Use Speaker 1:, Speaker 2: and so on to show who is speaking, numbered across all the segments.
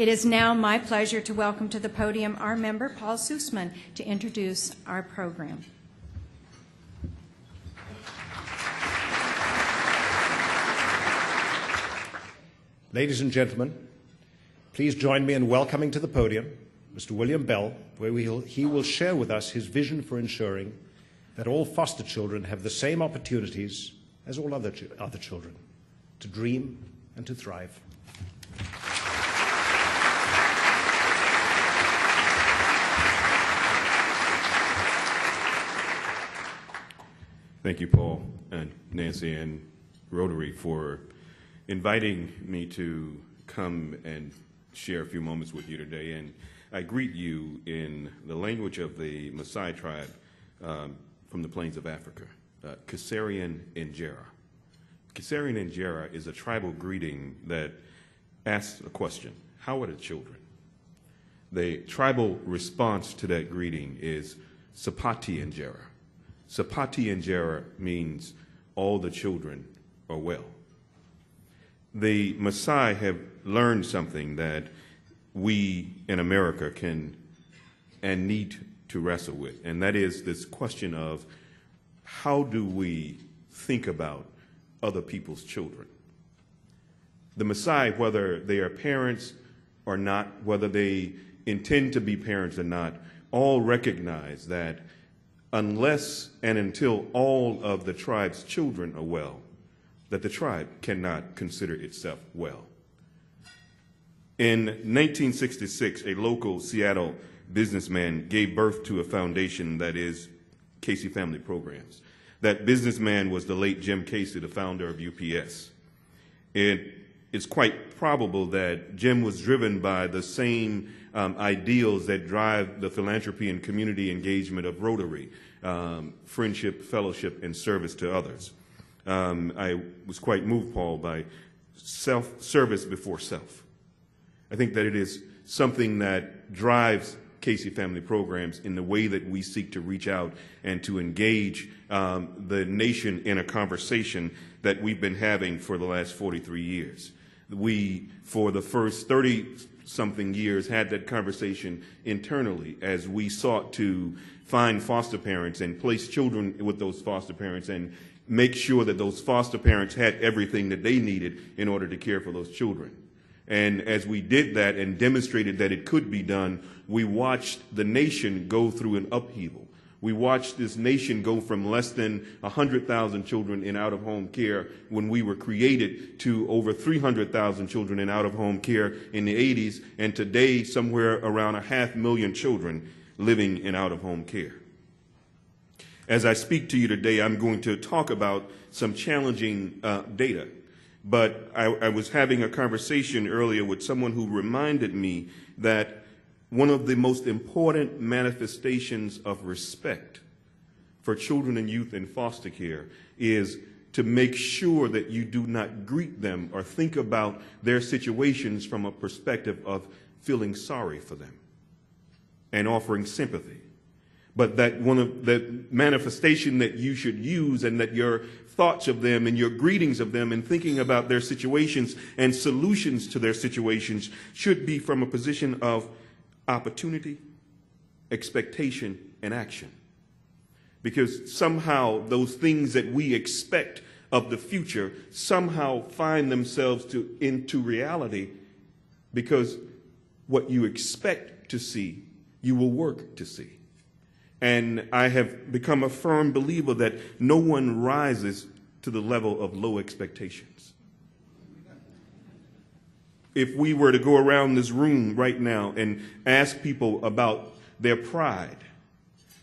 Speaker 1: It is now my pleasure to welcome to the podium our member, Paul Sussman, to introduce our program.
Speaker 2: Ladies and gentlemen, please join me in welcoming to the podium Mr. William Bell, where he will share with us his vision for ensuring that all foster children have the same opportunities as all other children to dream and to thrive.
Speaker 3: Thank you, Paul and Nancy and Rotary, for inviting me to come and share a few moments with you today. And I greet you in the language of the Maasai tribe from the plains of Africa, Kasarian Injera. Kasarian Injera is a tribal greeting that asks a question: how are the children? The tribal response to that greeting is Sapati Injera. Sapati Injera means all the children are well. The Maasai have learned something that we in America can and need to wrestle with, and that is this question of how do we think about other people's children? The Maasai, whether they are parents or not, whether they intend to be parents or not, all recognize that unless and until all of the tribe's children are well, that the tribe cannot consider itself well. In 1966, a local Seattle businessman gave birth to a foundation that is Casey Family Programs. That businessman was the late Jim Casey, the founder of UPS. It's quite probable that Jim was driven by the same ideals that drive the philanthropy and community engagement of Rotary, friendship, fellowship, and service to others. I was quite moved, Paul, by service before self. I think that it is something that drives Casey Family Programs in the way that we seek to reach out and to engage the nation in a conversation that we've been having for the last 43 years. We, for the first 30-something years, had that conversation internally as we sought to find foster parents and place children with those foster parents and make sure that those foster parents had everything that they needed in order to care for those children. And as we did that and demonstrated that it could be done, we watched the nation go through an upheaval. We watched this nation go from less than 100,000 children in out-of-home care when we were created to over 300,000 children in out-of-home care in the 80s, and today somewhere around 500,000 children living in out-of-home care. As I speak to you today, I'm going to talk about some challenging data. But I was having a conversation earlier with someone who reminded me that one of the most important manifestations of respect for children and youth in foster care is to make sure that you do not greet them or think about their situations from a perspective of feeling sorry for them and offering sympathy. But that one of the manifestation that you should use and that your thoughts of them and your greetings of them and thinking about their situations and solutions to their situations should be from a position of opportunity, expectation, and action. Because somehow those things that we expect of the future somehow find themselves into reality, because what you expect to see, you will work to see. And I have become a firm believer that no one rises to the level of low expectations. If we were to go around this room right now and ask people about their pride,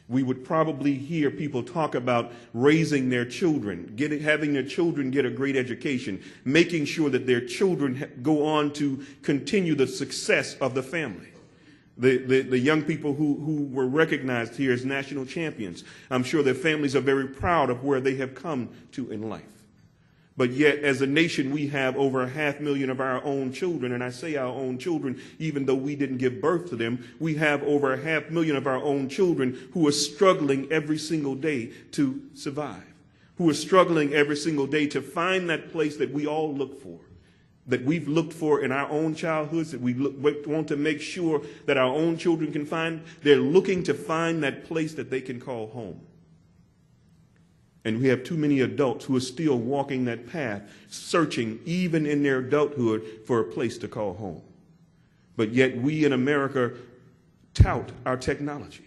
Speaker 3: we would probably hear people talk about raising their children, having their children get a great education, making sure that their children go on to continue the success of the family. The young people who were recognized here as national champions, I'm sure their families are very proud of where they have come to in life. But yet, as a nation, we have over 500,000 of our own children, and I say our own children, even though we didn't give birth to them. We have over 500,000 of our own children who are struggling every single day to survive, who are struggling every single day to find that place that we all look for, that we've looked for in our own childhoods, that we want to make sure that our own children can find. They're looking to find that place that they can call home. And we have too many adults who are still walking that path, searching even in their adulthood for a place to call home. But yet we in America tout our technology.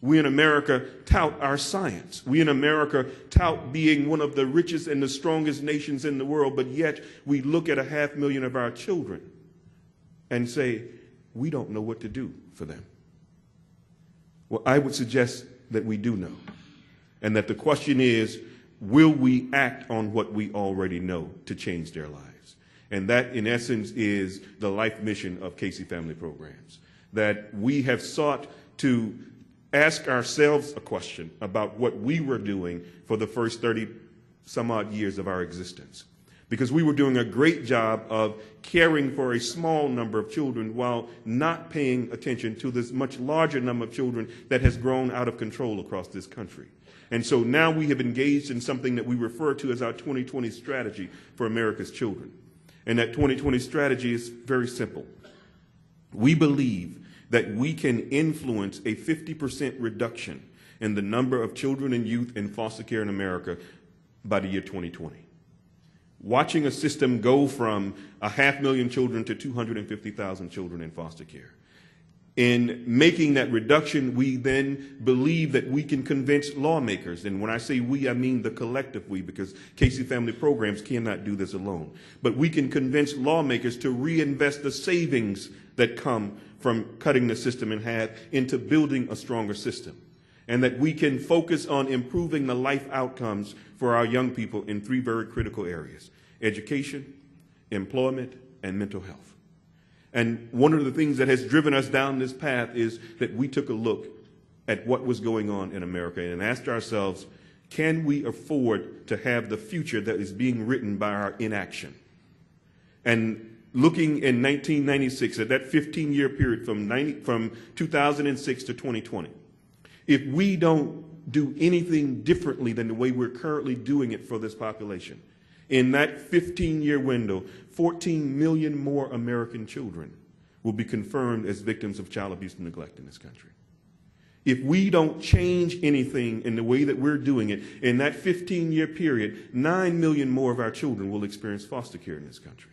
Speaker 3: We in America tout our science. We in America tout being one of the richest and the strongest nations in the world, but yet we look at 500,000 of our children and say, we don't know what to do for them. Well, I would suggest that we do know. And that the question is, will we act on what we already know to change their lives? And that, in essence, is the life mission of Casey Family Programs. That we have sought to ask ourselves a question about what we were doing for the first 30 some odd years of our existence. Because we were doing a great job of caring for a small number of children while not paying attention to this much larger number of children that has grown out of control across this country. And so now we have engaged in something that we refer to as our 2020 strategy for America's children. And that 2020 strategy is very simple. We believe that we can influence a 50% reduction in the number of children and youth in foster care in America by the year 2020. Watching a system go from 500,000 children to 250,000 children in foster care. In making that reduction, we then believe that we can convince lawmakers, and when I say we, I mean the collective we, because Casey Family Programs cannot do this alone. But we can convince lawmakers to reinvest the savings that come from cutting the system in half into building a stronger system. And that we can focus on improving the life outcomes for our young people in 3 very critical areas: education, employment, and mental health. And one of the things that has driven us down this path is that we took a look at what was going on in America and asked ourselves, can we afford to have the future that is being written by our inaction? And looking in 1996, at that 15-year period from 2006 to 2020, if we don't do anything differently than the way we're currently doing it for this population, in that 15-year window, 14 million more American children will be confirmed as victims of child abuse and neglect in this country. If we don't change anything in the way that we're doing it, in that 15-year period, 9 million more of our children will experience foster care in this country.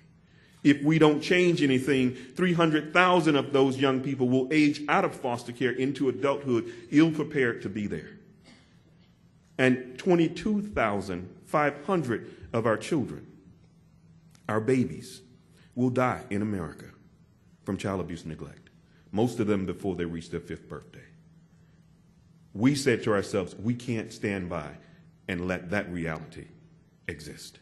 Speaker 3: If we don't change anything, 300,000 of those young people will age out of foster care into adulthood ill-prepared to be there. And 22,500 of our children, our babies, will die in America from child abuse and neglect, most of them before they reach their 5th birthday. We said to ourselves, we can't stand by and let that reality exist.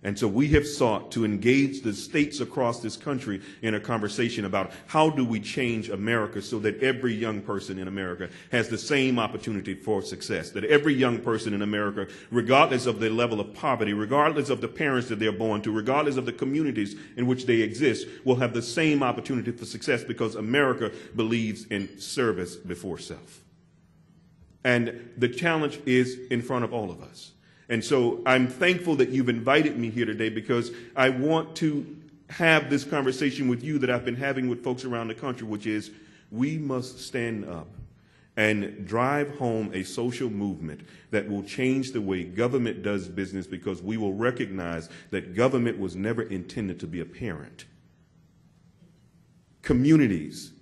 Speaker 3: And so we have sought to engage the states across this country in a conversation about how do we change America so that every young person in America has the same opportunity for success, that every young person in America, regardless of their level of poverty, regardless of the parents that they're born to, regardless of the communities in which they exist, will have the same opportunity for success because America believes in service before self. And the challenge is in front of all of us. And so I'm thankful that you've invited me here today because I want to have this conversation with you that I've been having with folks around the country, which is we must stand up and drive home a social movement that will change the way government does business, because we will recognize that government was never intended to be a parent. Communities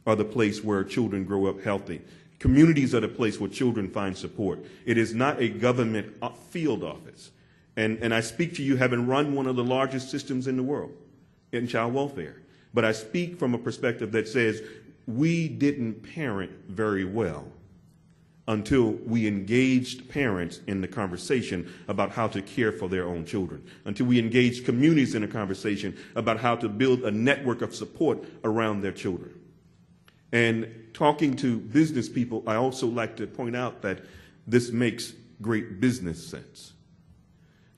Speaker 3: are the place where children grow up healthy. Communities are the place where children find support. It is not a government field office. And I speak to you having run one of the largest systems in the world in child welfare. But I speak from a perspective that says we didn't parent very well until we engaged parents in the conversation about how to care for their own children, until we engaged communities in a conversation about how to build a network of support around their children. And talking to business people, I also like to point out that this makes great business sense.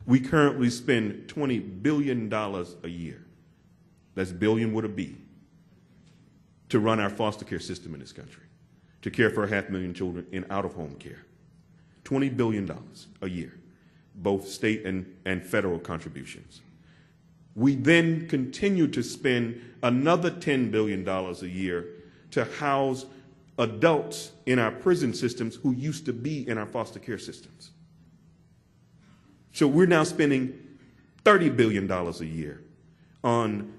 Speaker 3: We currently spend $20 billion a year, that's billion with a B, to run our foster care system in this country, to care for 500,000 children in out-of-home care. $20 billion a year, both state and federal contributions. We then continue to spend another $10 billion a year to house adults in our prison systems who used to be in our foster care systems. So we're now spending $30 billion a year on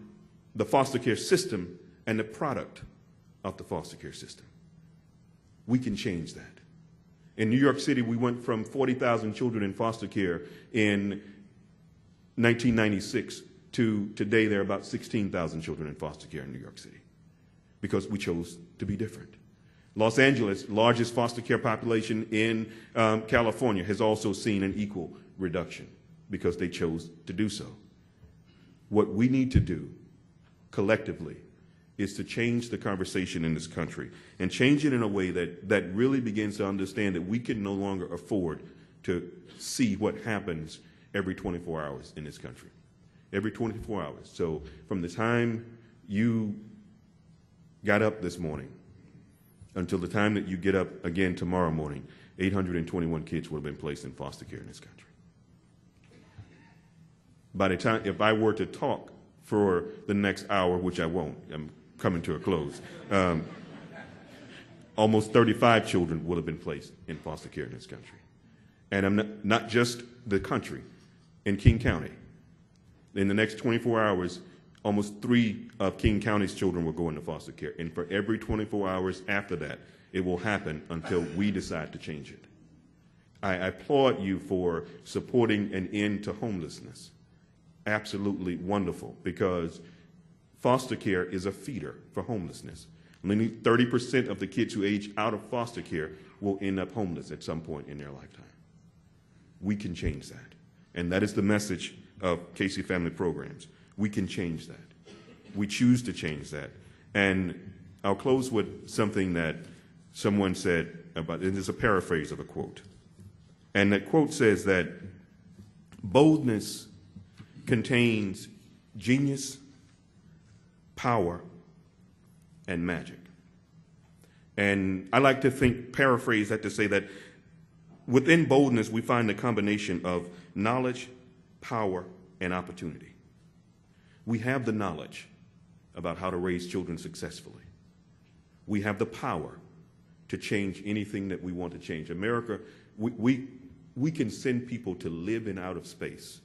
Speaker 3: the foster care system and the product of the foster care system. We can change that. In New York City, we went from 40,000 children in foster care in 1996 to today there are about 16,000 children in foster care in New York City because we chose to be different. Los Angeles, largest foster care population in California, has also seen an equal reduction because they chose to do so. What we need to do collectively is to change the conversation in this country and change it in a way that really begins to understand that we can no longer afford to see what happens every 24 hours in this country. Every 24 hours. So from the time you got up this morning until the time that you get up again tomorrow morning, 821 kids will have been placed in foster care in this country. By the time, if I were to talk for the next hour, which I won't, I'm coming to a close, almost 35 children will have been placed in foster care in this country. And I'm not just the country, in King County. In the next 24 hours, almost 3 of King County's children will go into foster care. And for every 24 hours after that, it will happen until we decide to change it. I applaud you for supporting an end to homelessness. Absolutely wonderful, because foster care is a feeder for homelessness. Only 30% of the kids who age out of foster care will end up homeless at some point in their lifetime. We can change that. And that is the message of Casey Family Programs. We can change that. We choose to change that. And I'll close with something that someone said about, and it's a paraphrase of a quote. And that quote says that boldness contains genius, power, and magic. And I like to paraphrase that to say that within boldness, we find the combination of knowledge, power, and opportunity. We have the knowledge about how to raise children successfully. We have the power to change anything that we want to change. America, we can send people to live in outer space,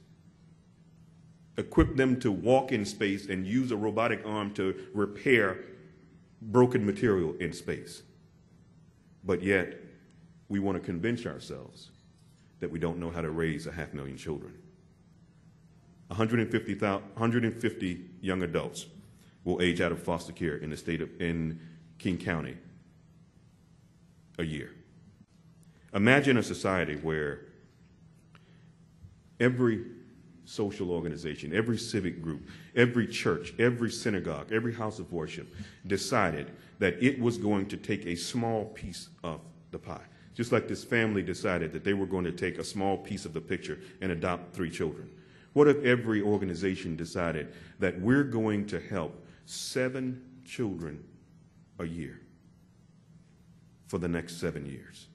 Speaker 3: equip them to walk in space, and use a robotic arm to repair broken material in space. But yet, we want to convince ourselves that we don't know how to raise 500,000 children. 150 young adults will age out of foster care in the state of in King County a year. Imagine a society where every social organization, every civic group, every church, every synagogue, every house of worship decided that it was going to take a small piece of the pie. Just like this family decided that they were going to take a small piece of the picture and adopt 3 children. What if every organization decided that we're going to help 7 children a year for the next 7 years?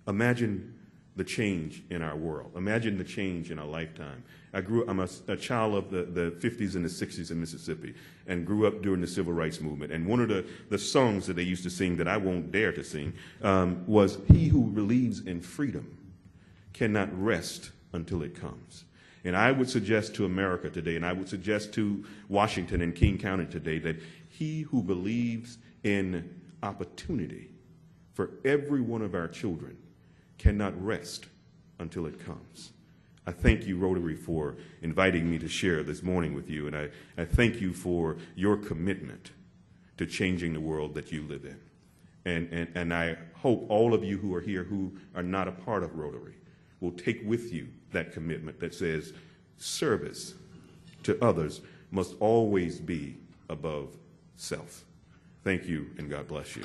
Speaker 3: Imagine the change in our world. Imagine the change in our lifetime. I'm a child of the 50s and the 60s in Mississippi and grew up during the Civil Rights Movement. And one of the songs that they used to sing that I won't dare to sing was, "He who believes in freedom cannot rest until it comes." And I would suggest to America today, and I would suggest to Washington and King County today, that he who believes in opportunity for every one of our children cannot rest until it comes. I thank you, Rotary, for inviting me to share this morning with you, and I thank you for your commitment to changing the world that you live in. And I hope all of you who are here who are not a part of Rotary will take with you that commitment that says service to others must always be above self. Thank you, and God bless you.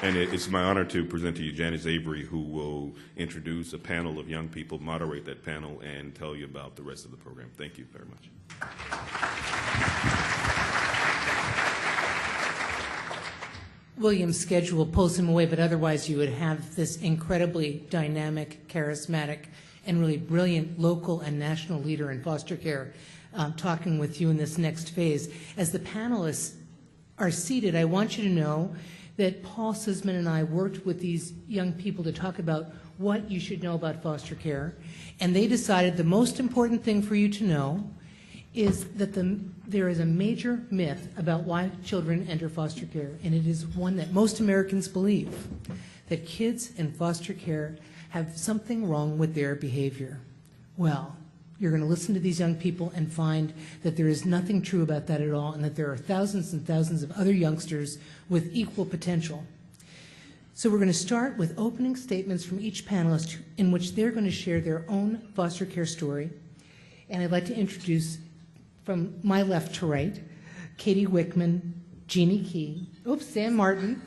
Speaker 3: And it's my honor to present to you Janice Avery, who will introduce a panel of young people, moderate that panel, and tell you about the rest of the program. Thank you very much.
Speaker 4: William's schedule pulls him away, but otherwise you would have this incredibly dynamic, charismatic, and really brilliant local and national leader in foster care talking with you in this next phase. As the panelists are seated, I want you to know that Paul Susman and I worked with these young people to talk about what you should know about foster care, and they decided the most important thing for you to know is that there is a major myth about why children enter foster care, and it is one that most Americans believe, that kids in foster care have something wrong with their behavior. Well, you're going to listen to these young people and find that there is nothing true about that at all, and that there are thousands and thousands of other youngsters with equal potential. So we're going to start with opening statements from each panelist in which they're going to share their own foster care story. And I'd like to introduce, from my left to right, Katie Wickman, Jeannie Key, Sam Martin,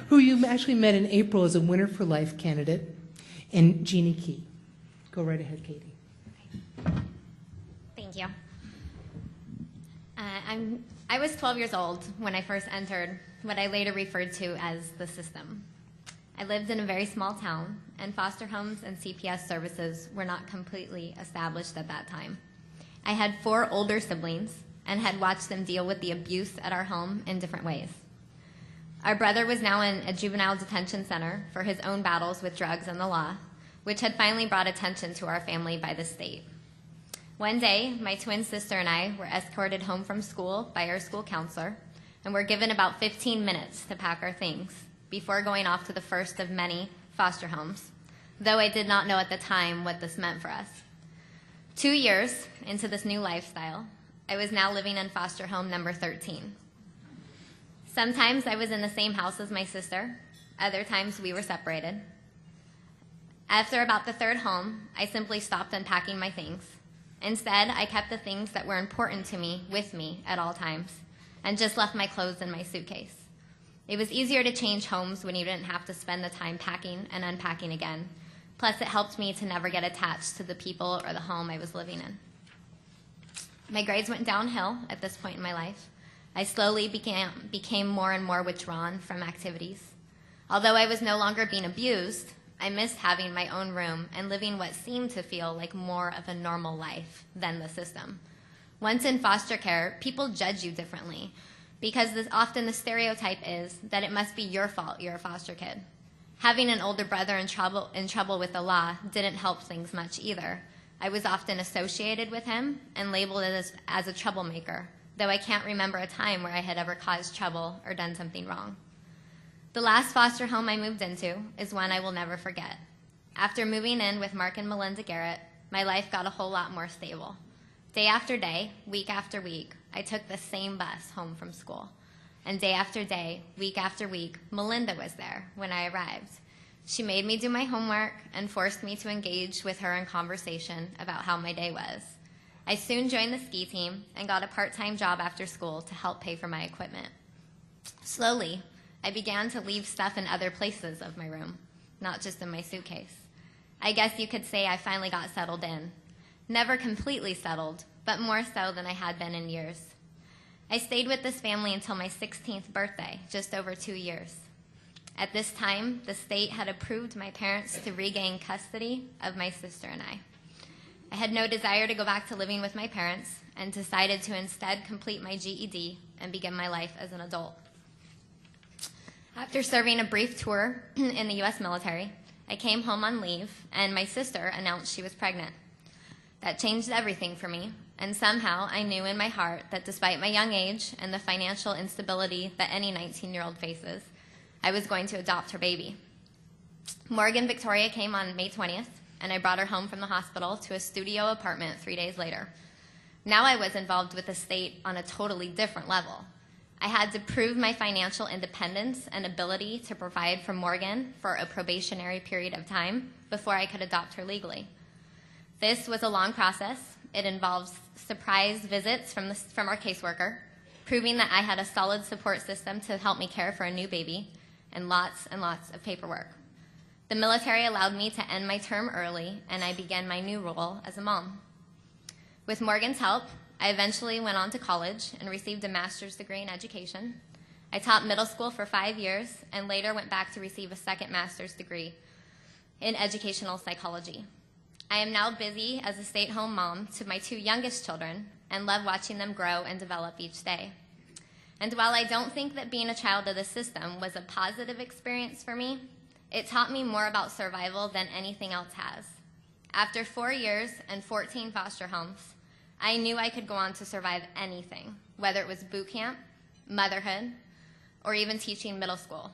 Speaker 4: who you actually met in April as a Winner for Life candidate, and Jeannie Key. Go right ahead, Katie.
Speaker 5: Thank you. I was 12 years old when I first entered what I later referred to as the system. I lived in a very small town, and foster homes and CPS services were not completely established at that time. I had 4 older siblings and had watched them deal with the abuse at our home in different ways. Our brother was now in a juvenile detention center for his own battles with drugs and the law, which had finally brought attention to our family by the state. One day, my twin sister and I were escorted home from school by our school counselor, and were given about 15 minutes to pack our things before going off to the first of many foster homes, though I did not know at the time what this meant for us. 2 years into this new lifestyle, I was now living in foster home number 13. Sometimes I was in the same house as my sister, other times we were separated. After about the 3rd home, I simply stopped unpacking my things. Instead, I kept the things that were important to me with me at all times, and just left my clothes in my suitcase. It was easier to change homes when you didn't have to spend the time packing and unpacking again. Plus, it helped me to never get attached to the people or the home I was living in. My grades went downhill at this point in my life. I slowly became more and more withdrawn from activities. Although I was no longer being abused, I missed having my own room and living what seemed to feel like more of a normal life than the system. Once in foster care, people judge you differently because often the stereotype is that it must be your fault you're a foster kid. Having an older brother in trouble with the law didn't help things much either. I was often associated with him and labeled as a troublemaker, though I can't remember a time where I had ever caused trouble or done something wrong. The last foster home I moved into is one I will never forget. After moving in with Mark and Melinda Garrett, my life got a whole lot more stable. Day after day, week after week, I took the same bus home from school. And day after day, week after week, Melinda was there when I arrived. She made me do my homework and forced me to engage with her in conversation about how my day was. I soon joined the ski team and got a part-time job after school to help pay for my equipment. Slowly, I began to leave stuff in other places of my room, not just in my suitcase. I guess you could say I finally got settled in. Never completely settled, but more so than I had been in years. I stayed with this family until my 16th birthday, just over 2 years. At this time, the state had approved my parents to regain custody of my sister and I. I had no desire to go back to living with my parents and decided to instead complete my GED and begin my life as an adult. After serving a brief tour in the U.S. military, I came home on leave, and my sister announced she was pregnant. That changed everything for me, and somehow I knew in my heart that despite my young age and the financial instability that any 19-year-old faces, I was going to adopt her baby. Morgan Victoria came on May 20th, and I brought her home from the hospital to a studio apartment 3 days later. Now I was involved with the state on a totally different level. I had to prove my financial independence and ability to provide for Morgan for a probationary period of time before I could adopt her legally. This was a long process. It involves surprise visits from our caseworker, proving that I had a solid support system to help me care for a new baby, and lots of paperwork. The military allowed me to end my term early, and I began my new role as a mom. With Morgan's help, I eventually went on to college and received a master's degree in education. I taught middle school for 5 years and later went back to receive a second master's degree in educational psychology. I am now busy as a stay-at-home mom to my 2 youngest children and love watching them grow and develop each day. And while I don't think that being a child of the system was a positive experience for me, it taught me more about survival than anything else has. After 4 years and 14 foster homes, I knew I could go on to survive anything, whether it was boot camp, motherhood, or even teaching middle school.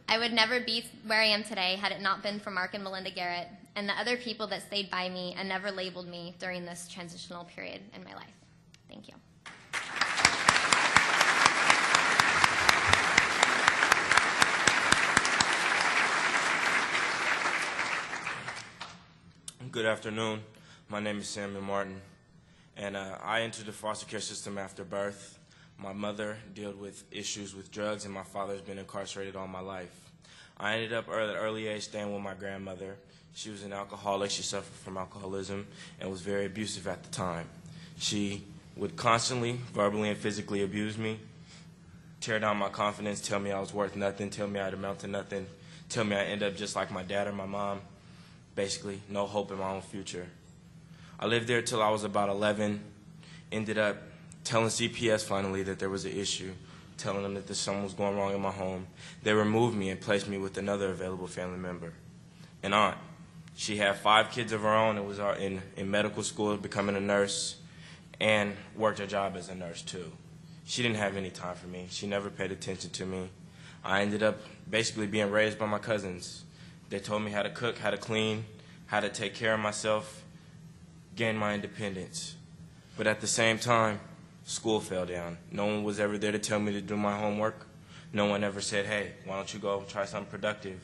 Speaker 5: I would never be where I am today had it not been for Mark and Melinda Garrett and the other people that stayed by me and never labeled me during this transitional period in my life. Thank you.
Speaker 6: Good afternoon. My name is Samuel Martin, and I entered the foster care system after birth. My mother dealt with issues with drugs, and my father's been incarcerated all my life. I ended up at an early age staying with my grandmother. She was an alcoholic. She suffered from alcoholism and was very abusive at the time. She would constantly, verbally and physically abuse me, tear down my confidence, tell me I was worth nothing, tell me I'd amount to nothing, tell me I'd end up just like my dad or my mom. Basically, no hope in my own future. I lived there till I was about 11, ended up telling CPS finally that there was an issue, telling them that something was going wrong in my home. They removed me and placed me with another available family member, an aunt. She had 5 kids of her own and was in medical school, becoming a nurse, and worked her job as a nurse too. She didn't have any time for me. She never paid attention to me. I ended up basically being raised by my cousins. They told me how to cook, how to clean, how to take care of myself, gain my independence. But at the same time, school fell down. No one was ever there to tell me to do my homework. No one ever said, hey, why don't you go try something productive?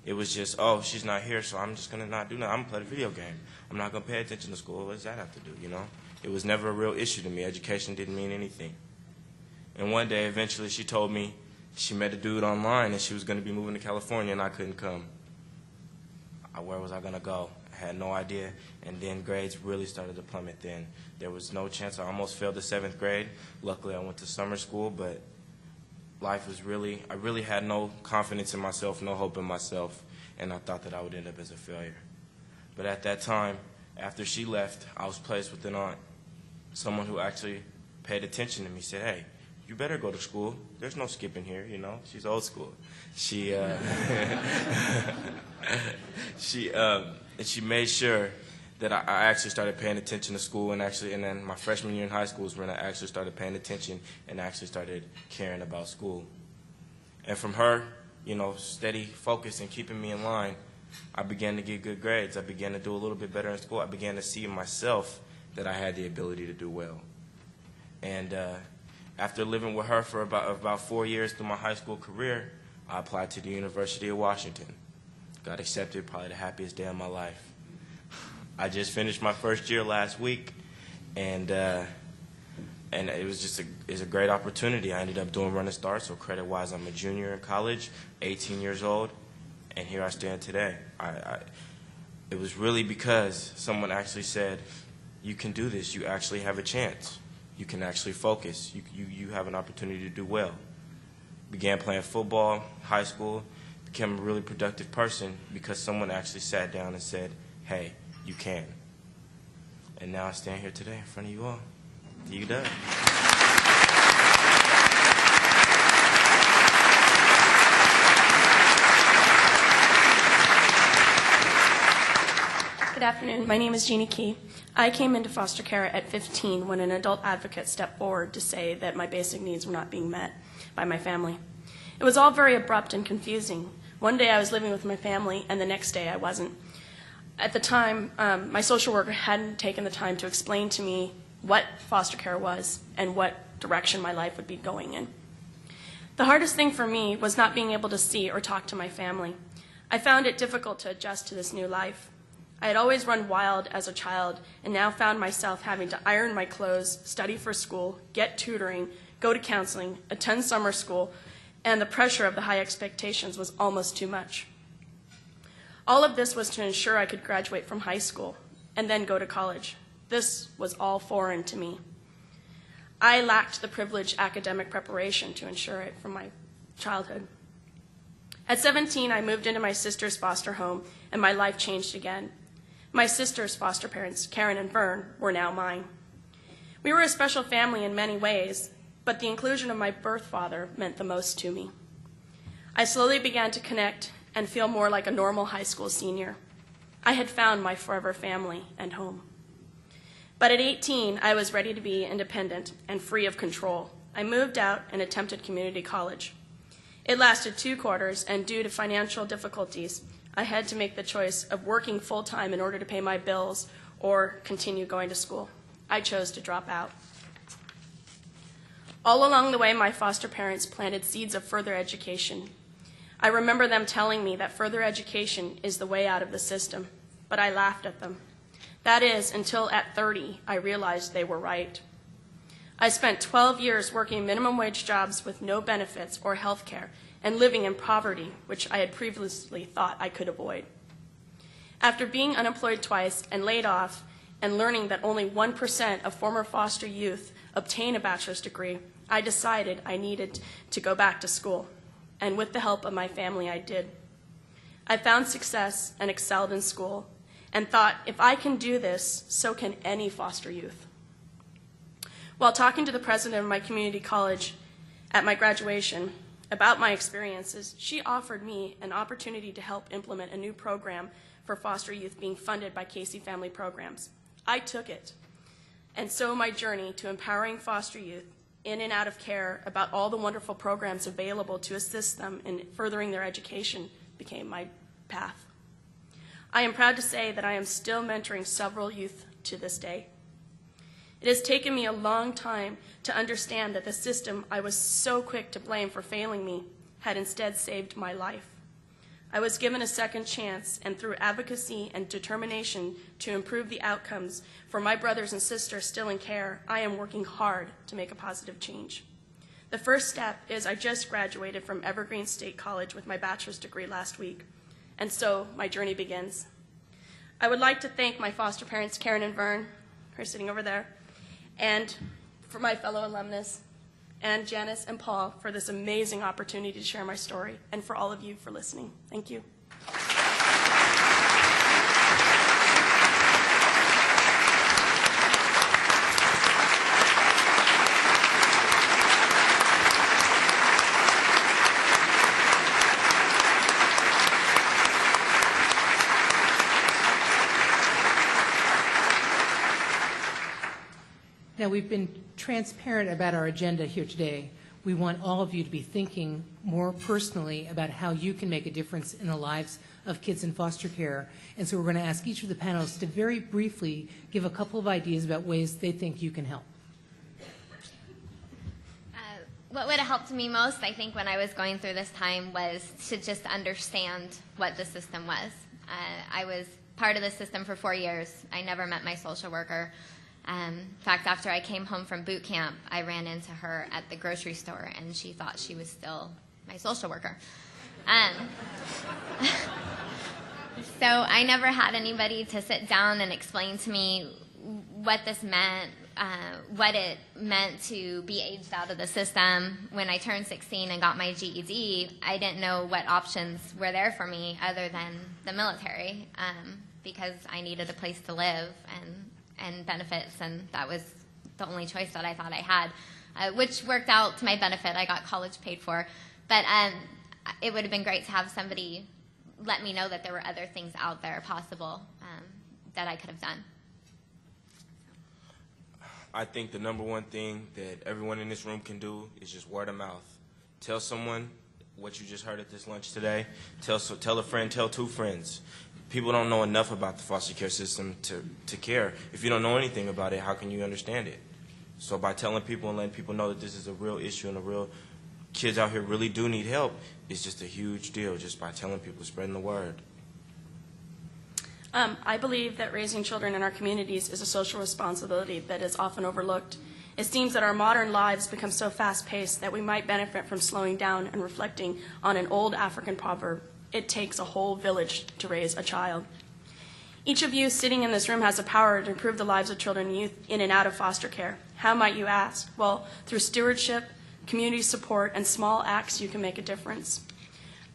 Speaker 6: It was just, oh, she's not here, so I'm just going to not do nothing. I'm going to play the video game. I'm not going to pay attention to school. What does that have to do, you know? It was never a real issue to me. Education didn't mean anything. And one day, eventually, she told me she met a dude online and she was going to be moving to California and I couldn't come. Where was I going to go? I had no idea. And then grades really started to plummet then. There was no chance. I almost failed the 7th grade. Luckily, I went to summer school, but life was I really had no confidence in myself, no hope in myself, and I thought that I would end up as a failure. But at that time, after she left, I was placed with an aunt, someone who actually paid attention to me, said, hey, you better go to school. There's no skipping here, you know. She's old school. She made sure that I actually started paying attention to school, and then my freshman year in high school was when I actually started paying attention and actually started caring about school. And from her, you know, steady focus and keeping me in line, I began to get good grades. I began to do a little bit better in school. I began to see in myself that I had the ability to do well. And after living with her for about 4 years through my high school career, I applied to the University of Washington. Got accepted, probably the happiest day of my life. I just finished my first year last week, and it was just a great opportunity. I ended up doing Run and Start, so credit-wise, I'm a junior in college, 18 years old, and here I stand today. It was really because someone actually said, you can do this, you actually have a chance. You can actually focus. You have an opportunity to do well. Began playing football, high school, became a really productive person because someone actually sat down and said, hey, you can. And now I stand here today in front of you all. You done.
Speaker 7: Good afternoon. My name is Jeannie Key. I came into foster care at 15 when an adult advocate stepped forward to say that my basic needs were not being met by my family. It was all very abrupt and confusing. One day I was living with my family, and the next day I wasn't. At the time, my social worker hadn't taken the time to explain to me what foster care was and what direction my life would be going in. The hardest thing for me was not being able to see or talk to my family. I found it difficult to adjust to this new life. I had always run wild as a child and now found myself having to iron my clothes, study for school, get tutoring, go to counseling, attend summer school, and the pressure of the high expectations was almost too much. All of this was to ensure I could graduate from high school and then go to college. This was all foreign to me. I lacked the privileged academic preparation to ensure it from my childhood. At 17, I moved into my sister's foster home, and my life changed again. My sister's foster parents, Karen and Vern, were now mine. We were a special family in many ways, but the inclusion of my birth father meant the most to me. I slowly began to connect and feel more like a normal high school senior. I had found my forever family and home. But at 18, I was ready to be independent and free of control. I moved out and attempted community college. It lasted 2 quarters, and due to financial difficulties, I had to make the choice of working full-time in order to pay my bills or continue going to school. I chose to drop out. All along the way, my foster parents planted seeds of further education. I remember them telling me that further education is the way out of the system, but I laughed at them. That is, until at 30, I realized they were right. I spent 12 years working minimum wage jobs with no benefits or health care and living in poverty, which I had previously thought I could avoid. After being unemployed twice and laid off and learning that only 1% of former foster youth obtain a bachelor's degree, I decided I needed to go back to school. And with the help of my family, I did. I found success and excelled in school and thought, if I can do this, so can any foster youth. While talking to the president of my community college at my graduation about my experiences, she offered me an opportunity to help implement a new program for foster youth being funded by Casey Family Programs. I took it, and so my journey to empowering foster youth in and out of care about all the wonderful programs available to assist them in furthering their education became my path. I am proud to say that I am still mentoring several youth to this day. It has taken me a long time to understand that the system I was so quick to blame for failing me had instead saved my life. I was given a second chance, and through advocacy and determination to improve the outcomes for my brothers and sisters still in care, I am working hard to make a positive change. The first step is I just graduated from Evergreen State College with my bachelor's degree last week, and so my journey begins. I would like to thank my foster parents, Karen and Vern, who are sitting over there, and for my fellow alumnus, and Janice and Paul for this amazing opportunity to share my story, and for all of you for listening. Thank you.
Speaker 4: Now, we've been transparent about our agenda here today. We want all of you to be thinking more personally about how you can make a difference in the lives of kids in foster care. And so we're going to ask each of the panelists to very briefly give a couple of ideas about ways they think you can help.
Speaker 5: What would have helped me most, I think, when I was going through this time was to just understand what the system was. I was part of the system for 4 years. I never met my social worker. In fact, after I came home from boot camp, I ran into her at the grocery store, and she thought she was still my social worker. So I never had anybody to sit down and explain to me what this meant, what it meant to be aged out of the system. When I turned 16 and got my GED, I didn't know what options were there for me other than the military, because I needed a place to live and benefits, and that was the only choice that I thought I had, which worked out to my benefit. I got college paid for, but it would have been great to have somebody let me know that there were other things out there possible that I could have done.
Speaker 6: I think the number one thing that everyone in this room can do is just word of mouth. Tell someone what you just heard at this lunch today. Tell a friend, tell 2 friends. People don't know enough about the foster care system to care. If you don't know anything about it, how can you understand it? So by telling people and letting people know that this is a real issue and kids out here really do need help, it's just a huge deal just by telling people, spreading the word.
Speaker 7: I believe that raising children in our communities is a social responsibility that is often overlooked. It seems that our modern lives become so fast-paced that we might benefit from slowing down and reflecting on an old African proverb: it takes a whole village to raise a child. Each of you sitting in this room has the power to improve the lives of children and youth in and out of foster care. How might you ask? Well, through stewardship, community support, and small acts, you can make a difference.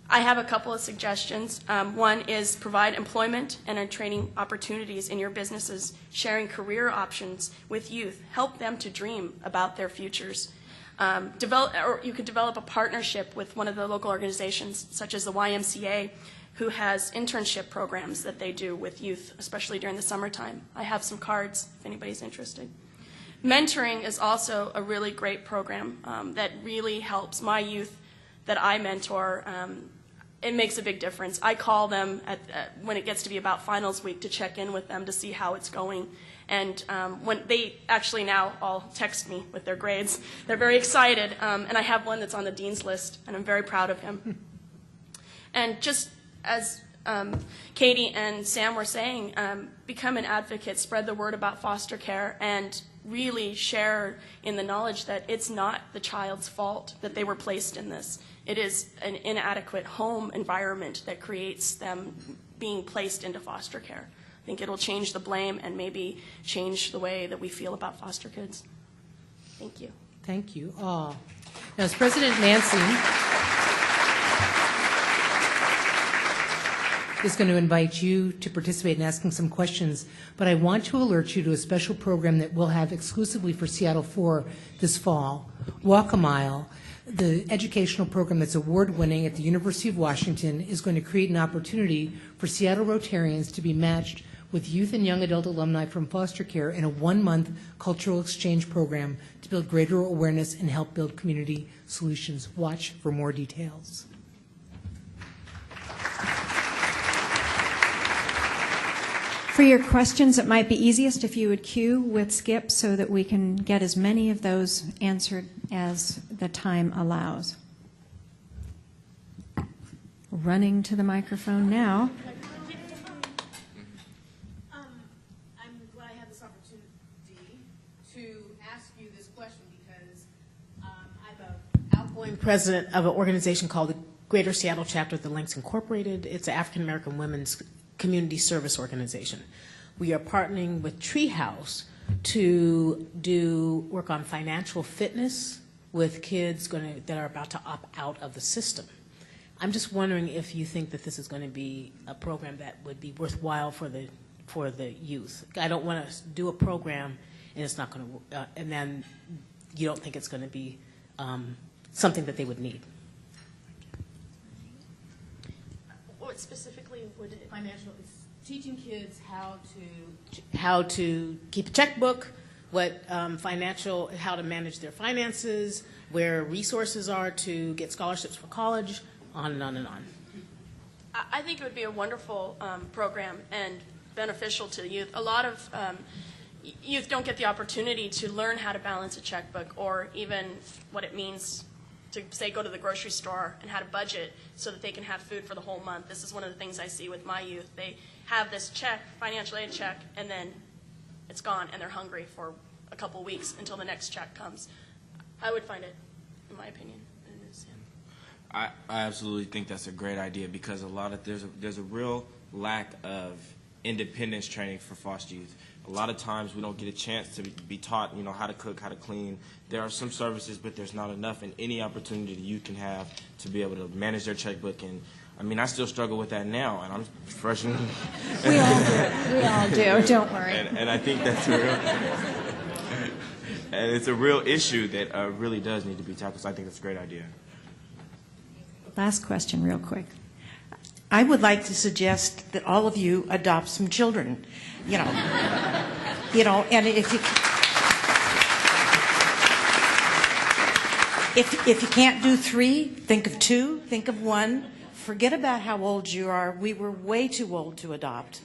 Speaker 7: I have a couple of suggestions. One is provide employment and training opportunities in your businesses, sharing career options with youth. Help them to dream about their futures. Or you could develop a partnership with one of the local organizations, such as the YMCA, who has internship programs that they do with youth, especially during the summertime. I have some cards if anybody's interested. Mentoring is also a really great program that really helps my youth that I mentor. It makes a big difference. I call them when it gets to be about finals week to check in with them to see how it's going. And when they actually now all text me with their grades, they're very excited. And I have one that's on the dean's list, and I'm very proud of him. And just as Katie and Sam were saying, become an advocate, spread the word about foster care, and really share in the knowledge that it's not the child's fault that they were placed in this. It is an inadequate home environment that creates them being placed into foster care. I think it'll change the blame and maybe change the way that we feel about foster kids. Thank you.
Speaker 4: Thank you all. Now, as President Nancy is going to invite you to participate in asking some questions, but I want to alert you to a special program that we'll have exclusively for Seattle 4 this fall, Walk a Mile. The educational program that's award-winning at the University of Washington is going to create an opportunity for Seattle Rotarians to be matched with youth and young adult alumni from foster care in a one-month cultural exchange program to build greater awareness and help build community solutions. Watch for more details.
Speaker 1: For your questions, it might be easiest if you would queue with Skip so that we can get as many of those answered as the time allows. Running to the microphone now.
Speaker 8: I'm glad I have this opportunity to ask you this question because I'm an outgoing president of an organization called the Greater Seattle Chapter of the Links Incorporated. It's an African American women's community service organization. We are partnering with Treehouse to do work on financial fitness with kids that are about to opt out of the system. I'm just wondering if you think that this is going to be a program that would be worthwhile for the youth. I don't want to do a program and it's not going to, and then you don't think it's going to be something that they would need.
Speaker 7: What specifically would it?
Speaker 8: Financial is teaching kids how to keep a checkbook, how to manage their finances, where resources are to get scholarships for college, on and on and on.
Speaker 7: I think it would be a wonderful program and beneficial to the youth. A lot of youth don't get the opportunity to learn how to balance a checkbook or even what it means to, say, go to the grocery store and how to budget so that they can have food for the whole month. This is one of the things I see with my youth. They have this check, financial aid check, and then it's gone, and they're hungry for a couple weeks until the next check comes. I would find it, in my opinion.
Speaker 6: I absolutely think that's a great idea because there's a real lack of independence training for foster youth. A lot of times we don't get a chance to be taught, how to cook, how to clean. There are some services, but there's not enough, and any opportunity that you can have to be able to manage their checkbook. And I still struggle with that now, and I'm fresh.
Speaker 1: We all do. Don't worry.
Speaker 6: And I think that's and it's a real issue that really does need to be tackled. So I think that's a great idea.
Speaker 1: Last question, real quick.
Speaker 9: I would like to suggest that all of you adopt some children, and if you can't do 3, think of 2, think of 1. Forget about how old you are. We were way too old to adopt.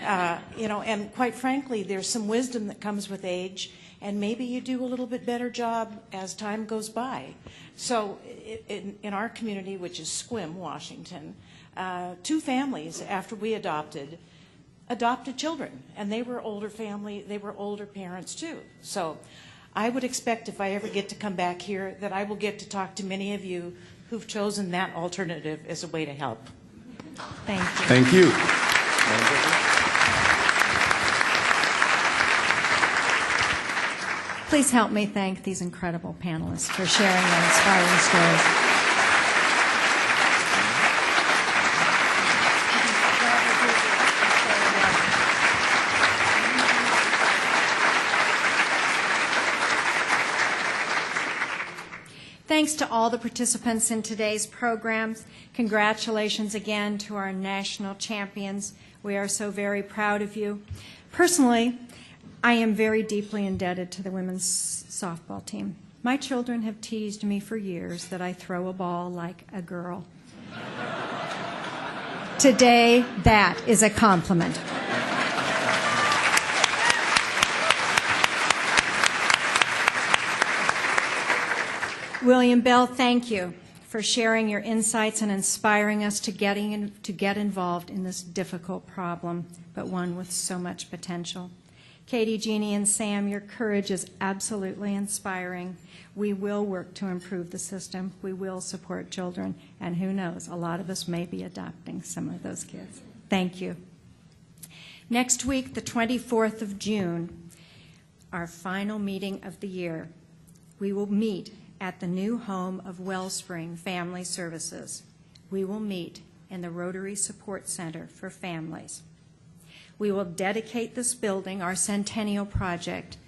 Speaker 9: And quite frankly, there's some wisdom that comes with age, and maybe you do a little bit better job as time goes by. So in our community, which is Sequim, Washington, 2 families after we adopted children, and they were older family, they were older parents too. So I would expect if I ever get to come back here that I will get to talk to many of you who've chosen that alternative as a way to help.
Speaker 1: Thank you.
Speaker 3: Thank you.
Speaker 1: Please help me thank these incredible panelists for sharing their inspiring stories. Thanks to all the participants in today's programs. Congratulations again to our national champions. We are so very proud of you. Personally, I am very deeply indebted to the women's softball team. My children have teased me for years that I throw a ball like a girl. Today, that is a compliment. William Bell, thank you for sharing your insights and inspiring us to get involved in this difficult problem, but one with so much potential. Katie, Jeannie, and Sam, your courage is absolutely inspiring. We will work to improve the system. We will support children, and who knows, a lot of us may be adopting some of those kids. Thank you. Next week, the 24th of June, our final meeting of the year, we will meet at the new home of Wellspring Family Services. We will meet in the Rotary Support Center for Families. We will dedicate this building, our centennial project,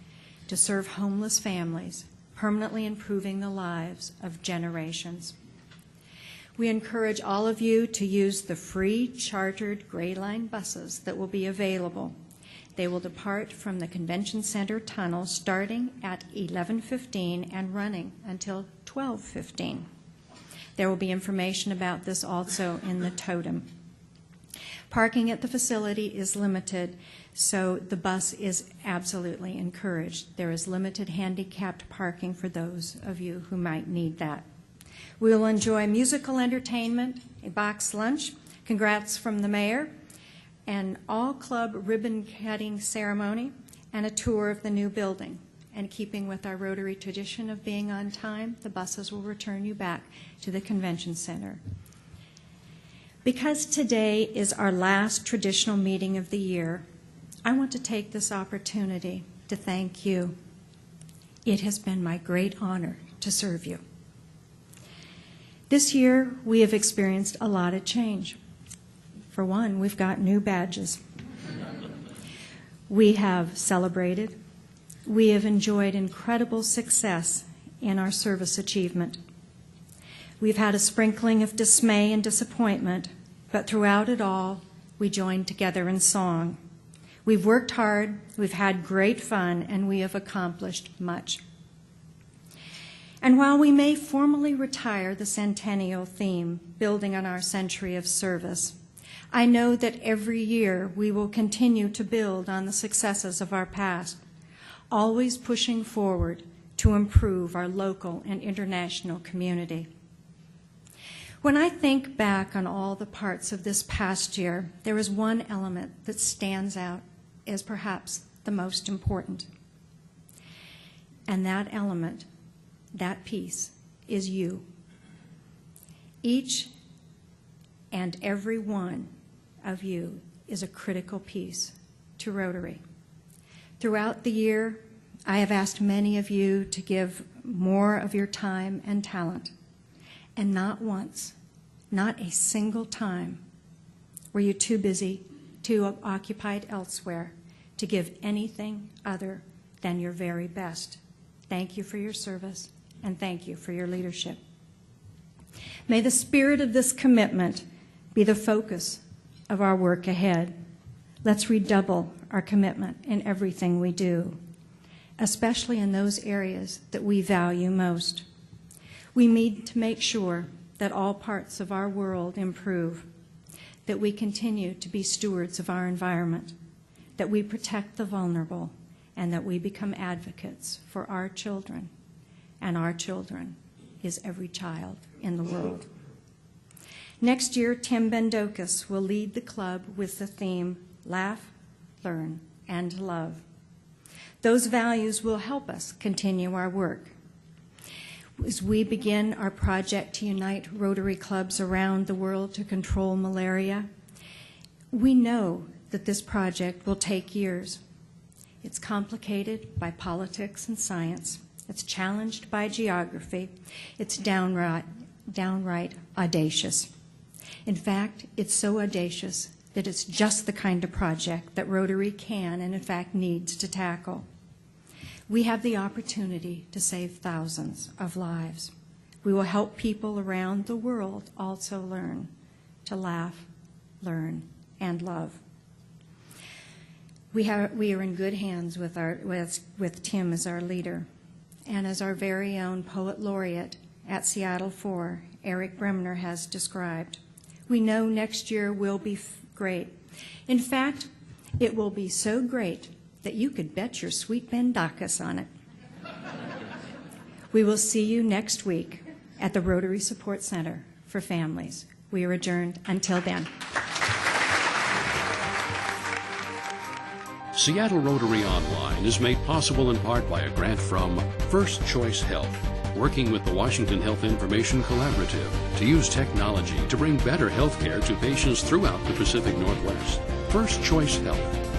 Speaker 1: to serve homeless families, permanently improving the lives of generations. We encourage all of you to use the free chartered Gray Line buses that will be available. They will depart from the Convention Center tunnel starting at 11:15 and running until 12:15. There will be information about this also in the totem. Parking at the facility is limited, so the bus is absolutely encouraged. There is limited handicapped parking for those of you who might need that. We will enjoy musical entertainment, a box lunch, congrats from the mayor, an all-club ribbon-cutting ceremony, and a tour of the new building. And keeping with our Rotary tradition of being on time, the buses will return you back to the Convention Center. Because today is our last traditional meeting of the year, I want to take this opportunity to thank you. It has been my great honor to serve you. This year, we have experienced a lot of change. For one, we've got new badges. We have celebrated. We have enjoyed incredible success in our service achievement. We've had a sprinkling of dismay and disappointment, but throughout it all, we joined together in song. We've worked hard, we've had great fun, and we have accomplished much. And while we may formally retire the centennial theme, building on our century of service, I know that every year we will continue to build on the successes of our past, always pushing forward to improve our local and international community. When I think back on all the parts of this past year, there is one element that stands out as perhaps the most important. And that element, that piece, is you. Each and every one of you is a critical piece to Rotary. Throughout the year, I have asked many of you to give more of your time and talent, and not once, not a single time, were you too busy, too occupied elsewhere to give anything other than your very best. Thank you for your service, and thank you for your leadership. May the spirit of this commitment be the focus of our work ahead. Let's redouble our commitment in everything we do, especially in those areas that we value most. We need to make sure that all parts of our world improve, that we continue to be stewards of our environment, that we protect the vulnerable, and that we become advocates for our children. And our children is every child in the world. Next year, Tim Bendokis will lead the club with the theme, Laugh, Learn, and Love. Those values will help us continue our work. As we begin our project to unite Rotary clubs around the world to control malaria, we know that this project will take years. It's complicated by politics and science. It's challenged by geography. It's downright audacious. In fact, it's so audacious that it's just the kind of project that Rotary can and in fact needs to tackle. We have the opportunity to save thousands of lives. We will help people around the world also learn to laugh, learn, and love. We are in good hands with Tim as our leader, and as our very own poet laureate at Seattle 4, Eric Bremner, has described. We know next year will be great. In fact, it will be so great that you could bet your sweet bendacus on it. We will see you next week at the Rotary Support Center for Families. We are adjourned until then.
Speaker 10: Seattle Rotary Online is made possible in part by a grant from First Choice Health, working with the Washington Health Information Collaborative to use technology to bring better health care to patients throughout the Pacific Northwest. First Choice Health.